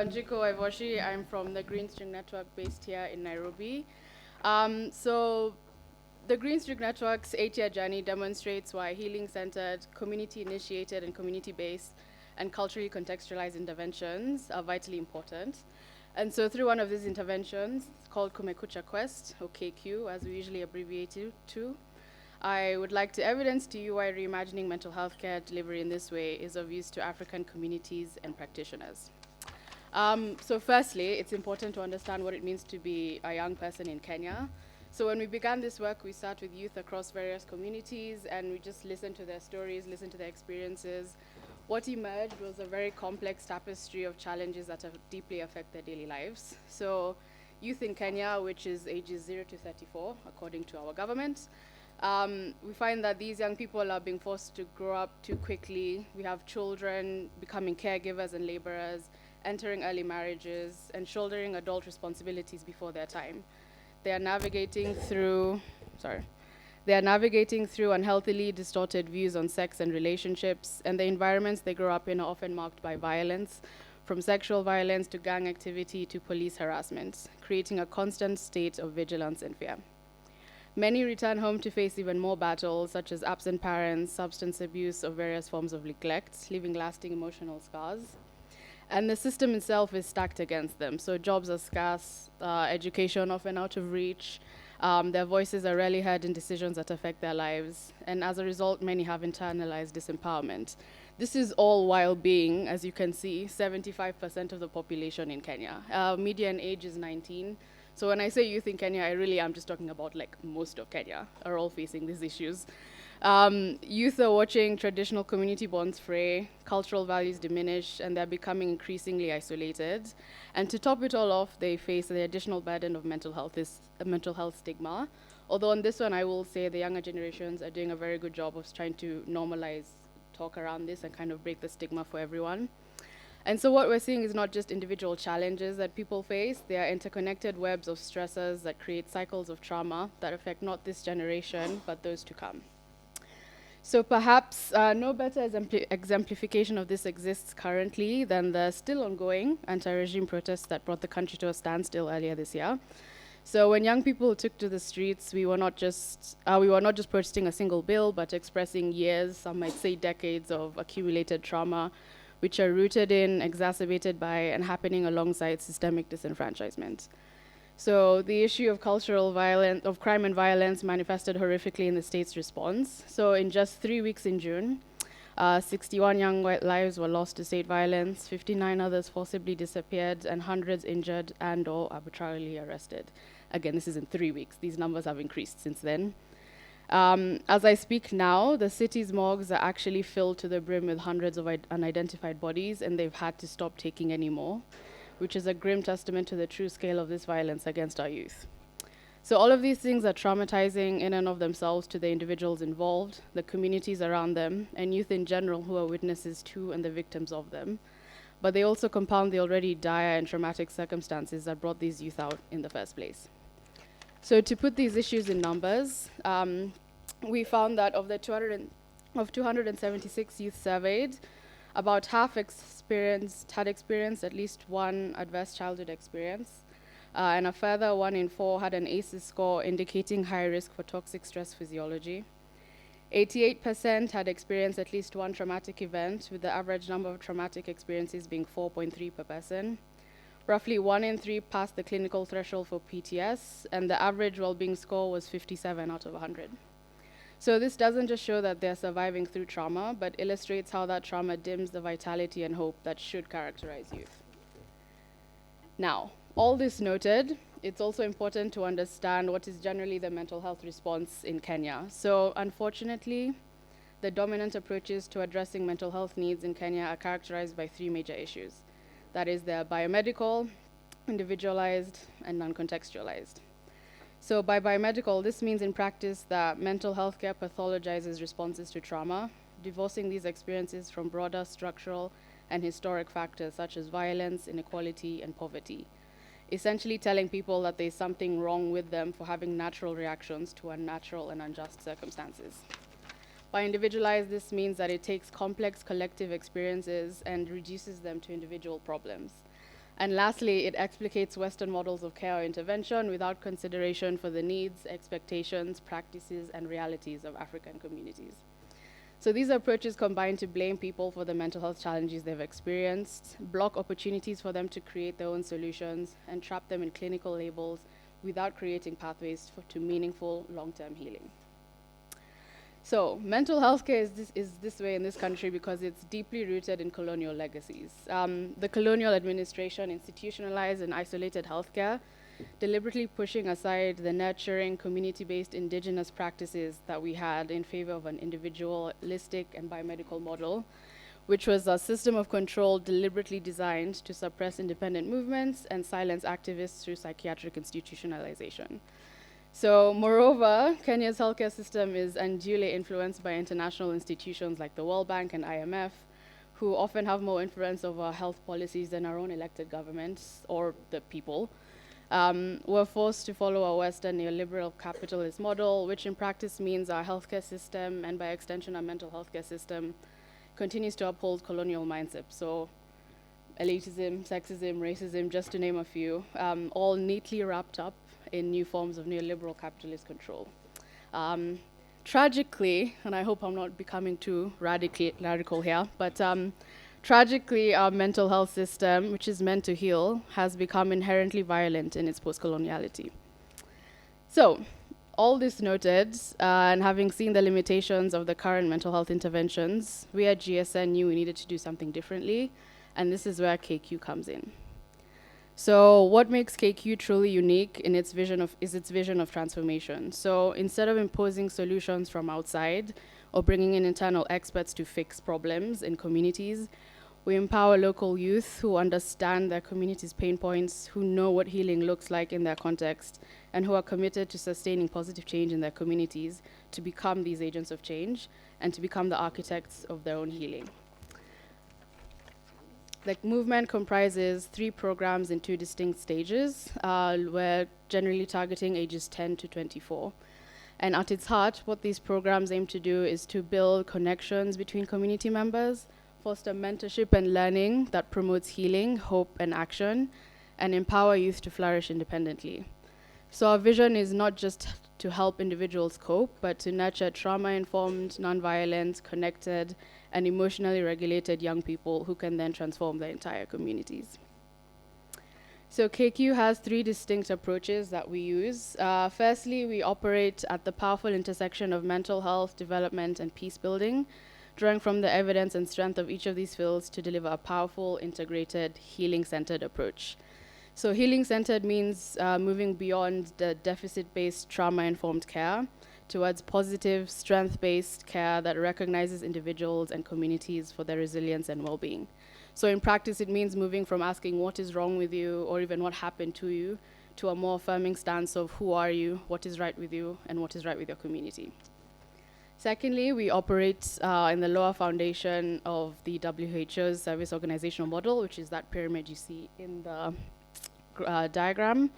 Wanjiku, Waibochi. I'm from the Green String Network based here in Nairobi. The Green String Network's 8-year journey demonstrates why healing-centered, community-initiated, and community-based and culturally contextualized interventions are vitally important. And so through one of these interventions, called Kumekucha Quest, or KQ, as we usually abbreviate it to, I would like to evidence to you why reimagining mental health care delivery in this way is of use to African communities and practitioners. So firstly, it's important to understand what it means to be a young person in Kenya. So when we began this work, we sat with youth across various communities and we just listened to their stories, listened to their experiences. What emerged was a very complex tapestry of challenges that deeply affect their daily lives. So youth in Kenya, which is ages 0 to 34, according to our government, we find that these young people are being forced to grow up too quickly. We have children becoming caregivers and laborers, entering early marriages, and shouldering adult responsibilities before their time. They are navigating through unhealthily distorted views on sex and relationships, and the environments they grow up in are often marked by violence, from sexual violence to gang activity to police harassment, creating a constant state of vigilance and fear. Many return home to face even more battles, such as absent parents, substance abuse, or various forms of neglect, leaving lasting emotional scars. And the system itself is stacked against them. So jobs are scarce, education often out of reach, their voices are rarely heard in decisions that affect their lives. And as a result, many have internalized disempowerment. This is all while being, as you can see, 75% of the population in Kenya. Median age is 19. So when I say youth in Kenya, I really am just talking about like most of Kenya are all facing these issues. Youth are watching traditional community bonds fray, cultural values diminish, and they're becoming increasingly isolated. And to top it all off, they face the additional burden of mental health stigma. Although on this one, I will say the younger generations are doing a very good job of trying to normalize talk around this and kind of break the stigma for everyone. And so what we're seeing is not just individual challenges that people face, they are interconnected webs of stressors that create cycles of trauma that affect not this generation, but those to come. So perhaps no better exemplification of this exists currently than the still ongoing anti-regime protests that brought the country to a standstill earlier this year. So when young people took to the streets, we were not just protesting a single bill, but expressing years, some might say decades of accumulated trauma, which are rooted in, exacerbated by, and happening alongside systemic disenfranchisement. So the issue of crime and violence manifested horrifically in the state's response. So in just 3 weeks in June, 61 young white lives were lost to state violence, 59 others forcibly disappeared, and hundreds injured and/or arbitrarily arrested. Again, this is in 3 weeks. These numbers have increased since then. As I speak now, the city's morgues are actually filled to the brim with hundreds of unidentified bodies, and they've had to stop taking any more, which is a grim testament to the true scale of this violence against our youth. So all of these things are traumatizing in and of themselves to the individuals involved, the communities around them, and youth in general who are witnesses to and the victims of them. But they also compound the already dire and traumatic circumstances that brought these youth out in the first place. So to put these issues in numbers, we found that of 276 youth surveyed, about half had experienced at least one adverse childhood experience, and a further 1 in 4 had an ACEs score indicating high risk for toxic stress physiology. 88% had experienced at least one traumatic event, with the average number of traumatic experiences being 4.3 per person. Roughly 1 in 3 passed the clinical threshold for PTS, and the average well-being score was 57 out of 100. So this doesn't just show that they're surviving through trauma, but illustrates how that trauma dims the vitality and hope that should characterize youth. Now, all this noted, it's also important to understand what is generally the mental health response in Kenya. So unfortunately, the dominant approaches to addressing mental health needs in Kenya are characterized by 3 major issues. That is, they're biomedical, individualized, and non-contextualized. So by biomedical, this means in practice that mental health care pathologizes responses to trauma, divorcing these experiences from broader structural and historic factors such as violence, inequality, and poverty, essentially telling people that there's something wrong with them for having natural reactions to unnatural and unjust circumstances. By individualized, this means that it takes complex collective experiences and reduces them to individual problems. And lastly, it explicates Western models of care or intervention without consideration for the needs, expectations, practices, and realities of African communities. So these approaches combine to blame people for the mental health challenges they've experienced, block opportunities for them to create their own solutions, and trap them in clinical labels without creating pathways to meaningful long-term healing. So mental health care is this way in this country because it's deeply rooted in colonial legacies. The colonial administration institutionalized and isolated healthcare, deliberately pushing aside the nurturing, community-based indigenous practices that we had in favor of an individualistic and biomedical model, which was a system of control deliberately designed to suppress independent movements and silence activists through psychiatric institutionalization. So, moreover, Kenya's healthcare system is unduly influenced by international institutions like the World Bank and IMF, who often have more influence over health policies than our own elected governments or the people. We're forced to follow a Western neoliberal capitalist model, which in practice means our healthcare system, and by extension our mental health care system, continues to uphold colonial mindsets. So elitism, sexism, racism, just to name a few, all neatly wrapped up in new forms of neoliberal capitalist control. Tragically, and I hope I'm not becoming too radical here, but tragically, our mental health system, which is meant to heal, has become inherently violent in its post-coloniality. So, all this noted, and having seen the limitations of the current mental health interventions, we at GSN knew we needed to do something differently, and this is where KQ comes in. So what makes KQ truly unique in its vision of transformation. So instead of imposing solutions from outside or bringing in internal experts to fix problems in communities, we empower local youth who understand their community's pain points, who know what healing looks like in their context, and who are committed to sustaining positive change in their communities to become these agents of change and to become the architects of their own healing. The movement comprises 3 programs in 2 distinct stages. We're generally targeting ages 10 to 24. And at its heart, what these programs aim to do is to build connections between community members, foster mentorship and learning that promotes healing, hope, and action, and empower youth to flourish independently. So our vision is not just to help individuals cope, but to nurture trauma-informed, nonviolent, connected, and emotionally regulated young people who can then transform their entire communities. So KQ has 3 distinct approaches that we use. Firstly, we operate at the powerful intersection of mental health, development, and peace building, drawing from the evidence and strength of each of these fields to deliver a powerful, integrated, healing-centered approach. So healing-centered means moving beyond the deficit-based trauma-informed care towards positive, strength-based care that recognizes individuals and communities for their resilience and well-being. So in practice, it means moving from asking what is wrong with you or even what happened to you to a more affirming stance of who are you, what is right with you, and what is right with your community. Secondly, we operate in the lower foundation of the WHO's service organizational model, which is that pyramid you see in the diagram.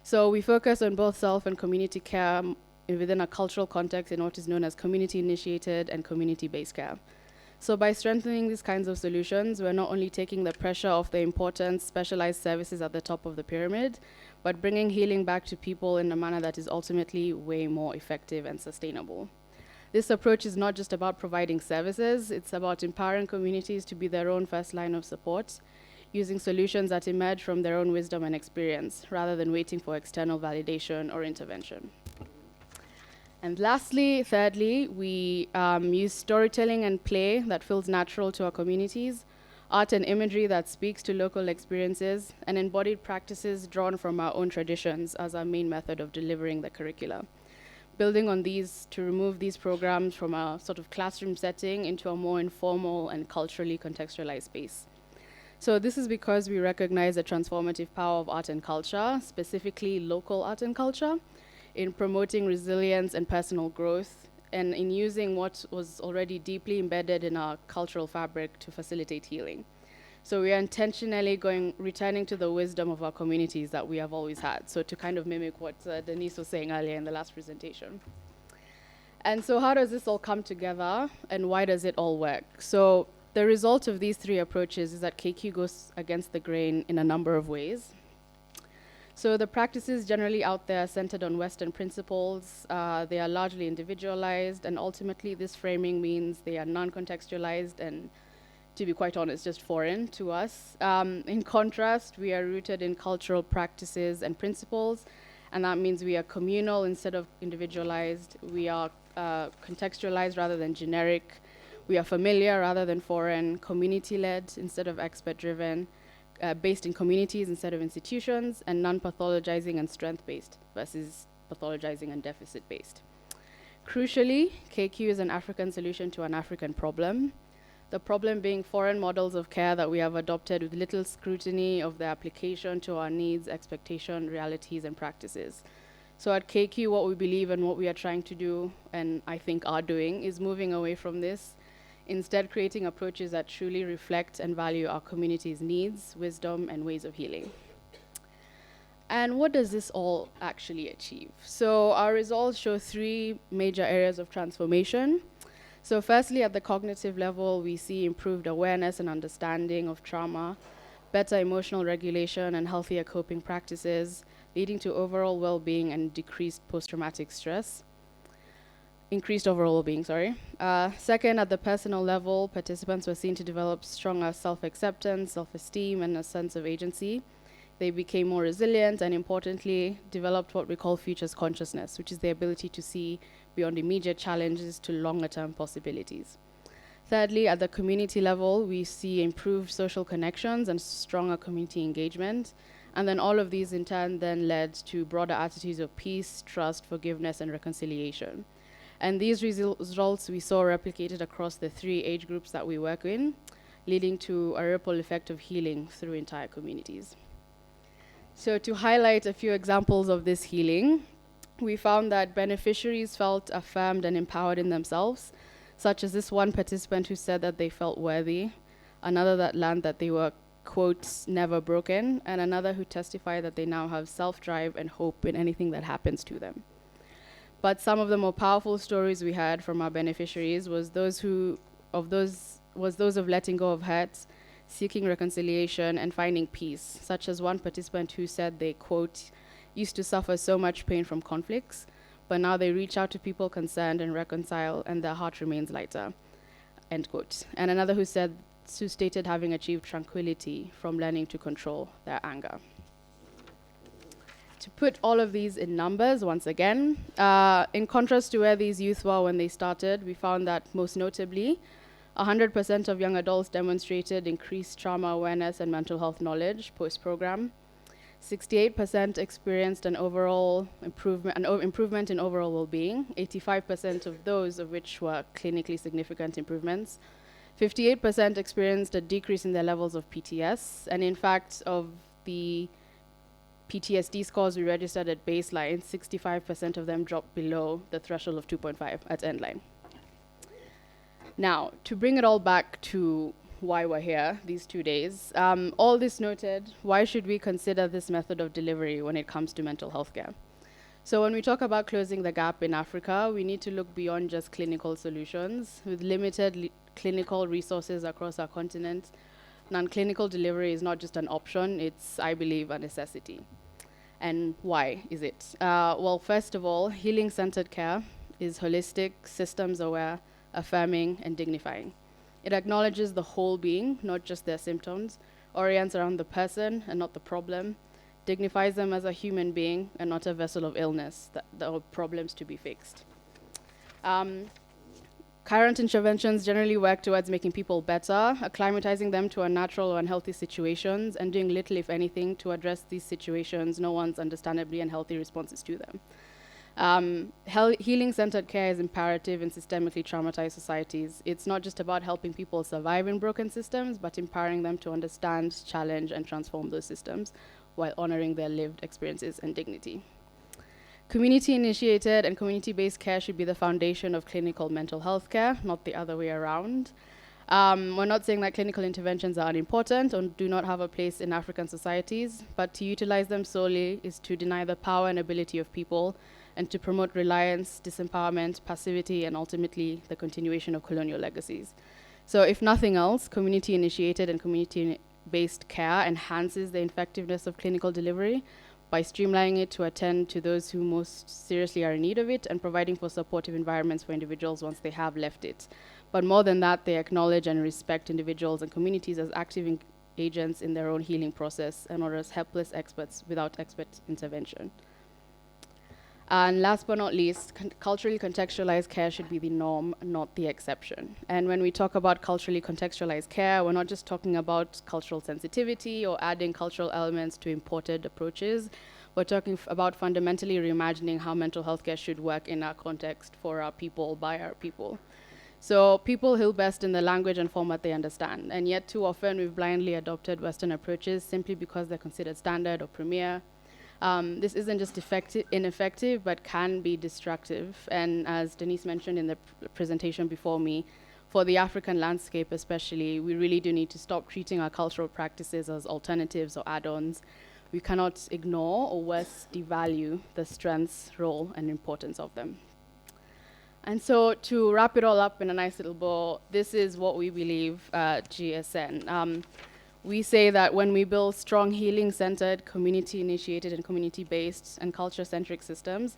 So we focus on both self and community care within a cultural context in what is known as community-initiated and community-based care. So by strengthening these kinds of solutions, we're not only taking the pressure off the important specialized services at the top of the pyramid, but bringing healing back to people in a manner that is ultimately way more effective and sustainable. This approach is not just about providing services, it's about empowering communities to be their own first line of support, using solutions that emerge from their own wisdom and experience, rather than waiting for external validation or intervention. And lastly, thirdly, we use storytelling and play that feels natural to our communities, art and imagery that speaks to local experiences, and embodied practices drawn from our own traditions as our main method of delivering the curricula. Building on these to remove these programs from a sort of classroom setting into a more informal and culturally contextualized space. So this is because we recognize the transformative power of art and culture, specifically local art and culture, in promoting resilience and personal growth, and in using what was already deeply embedded in our cultural fabric to facilitate healing. So we are intentionally returning to the wisdom of our communities that we have always had, so to kind of mimic what Denise was saying earlier in the last presentation. And so how does this all come together, and why does it all work? So The result of these three approaches is that KQ goes against the grain in a number of ways. So the practices generally out there are centered on Western principles. They are largely individualized, and ultimately this framing means they are non-contextualized and, to be quite honest, just foreign to us. In contrast, we are rooted in cultural practices and principles, and that means we are communal instead of individualized. We are contextualized rather than generic. We are familiar rather than foreign, community-led instead of expert-driven, based in communities instead of institutions, and non-pathologizing and strength-based versus pathologizing and deficit-based. Crucially, KQ is an African solution to an African problem. The problem being foreign models of care that we have adopted with little scrutiny of their application to our needs, expectation, realities, and practices. So at KQ, what we believe and what we are trying to do, and I think are doing, is moving away from this, instead creating approaches that truly reflect and value our community's needs, wisdom, and ways of healing. And what does this all actually achieve? So our results show three major areas of transformation. So firstly, at the cognitive level, we see improved awareness and understanding of trauma, better emotional regulation and healthier coping practices, leading to overall well-being and decreased post-traumatic stress. Increased overall well-being, sorry. Second, at the personal level, participants were seen to develop stronger self-acceptance, self-esteem, and a sense of agency. They became more resilient and, importantly, developed what we call futures consciousness, which is the ability to see beyond immediate challenges to longer-term possibilities. Thirdly, at the community level, we see improved social connections and stronger community engagement. And then all of these in turn then led to broader attitudes of peace, trust, forgiveness, and reconciliation. And these results we saw replicated across the three age groups that we work in, leading to a ripple effect of healing through entire communities. So to highlight a few examples of this healing, we found that beneficiaries felt affirmed and empowered in themselves, such as this one participant who said that they felt worthy, another that learned that they were, quote, never broken, and another who testified that they now have self-drive and hope in anything that happens to them. But some of the more powerful stories we had from our beneficiaries was those of letting go of hurt, seeking reconciliation, and finding peace, such as one participant who said they, quote, used to suffer so much pain from conflicts, but now they reach out to people concerned and reconcile, and their heart remains lighter, end quote. And another who stated having achieved tranquility from learning to control their anger. To put all of these in numbers once again, in contrast to where these youth were when they started, we found that most notably, 100% of young adults demonstrated increased trauma awareness and mental health knowledge post-program. 68% experienced an improvement in overall well-being, 85% of those of which were clinically significant improvements. 58% experienced a decrease in their levels of PTS, and in fact, of the PTSD scores we registered at baseline, 65% of them dropped below the threshold of 2.5 at endline. Now, to bring it all back to why we're here these 2 days, all this noted, why should we consider this method of delivery when it comes to mental health care? So when we talk about closing the gap in Africa, we need to look beyond just clinical solutions. With limited clinical resources across our continent, non-clinical delivery is not just an option, it's, I believe, a necessity. And why is it? Well, first of all, healing-centered care is holistic, systems-aware, affirming, and dignifying. It acknowledges the whole being, not just their symptoms, orients around the person and not the problem, dignifies them as a human being and not a vessel of illness, or problems to be fixed. Current interventions generally work towards making people better, acclimatizing them to unnatural or unhealthy situations, and doing little, if anything, to address these situations, no one's understandably unhealthy responses to them. Healing-centered care is imperative in systemically traumatized societies. It's not just about helping people survive in broken systems, but empowering them to understand, challenge, and transform those systems while honoring their lived experiences and dignity. Community-initiated and community-based care should be the foundation of clinical mental health care, not the other way around. We're not saying that clinical interventions are unimportant or do not have a place in African societies, but to utilize them solely is to deny the power and ability of people and to promote reliance, disempowerment, passivity, and ultimately the continuation of colonial legacies. So if nothing else, community-initiated and community-based care enhances the effectiveness of clinical delivery by streamlining it to attend to those who most seriously are in need of it and providing for supportive environments for individuals once they have left it. But more than that, they acknowledge and respect individuals and communities as active agents in their own healing process and not as helpless experts without expert intervention. And last but not least, culturally contextualized care should be the norm, not the exception. And when we talk about culturally contextualized care, we're not just talking about cultural sensitivity or adding cultural elements to imported approaches. We're talking about fundamentally reimagining how mental health care should work in our context for our people, by our people. So people heal best in the language and format they understand. And yet too often we've blindly adopted Western approaches simply because they're considered standard or premier. This isn't just ineffective, but can be destructive. And as Denise mentioned in the presentation before me, for the African landscape especially, we really do need to stop treating our cultural practices as alternatives or add-ons. We cannot ignore or worse devalue the strengths, role, and importance of them. And so to wrap it all up in a nice little bow, this is what we believe GSN. We say that when we build strong healing-centered, community-initiated and community-based and culture-centric systems,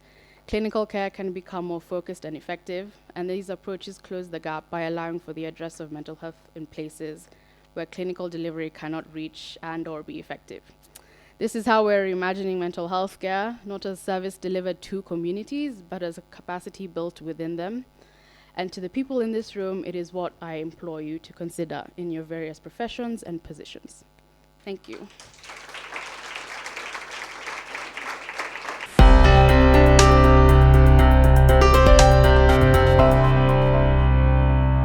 clinical care can become more focused and effective, and these approaches close the gap by allowing for the address of mental health in places where clinical delivery cannot reach and or be effective. This is how we're imagining mental health care, not as service delivered to communities, but as a capacity built within them. And to the people in this room, it is what I implore you to consider in your various professions and positions. Thank you.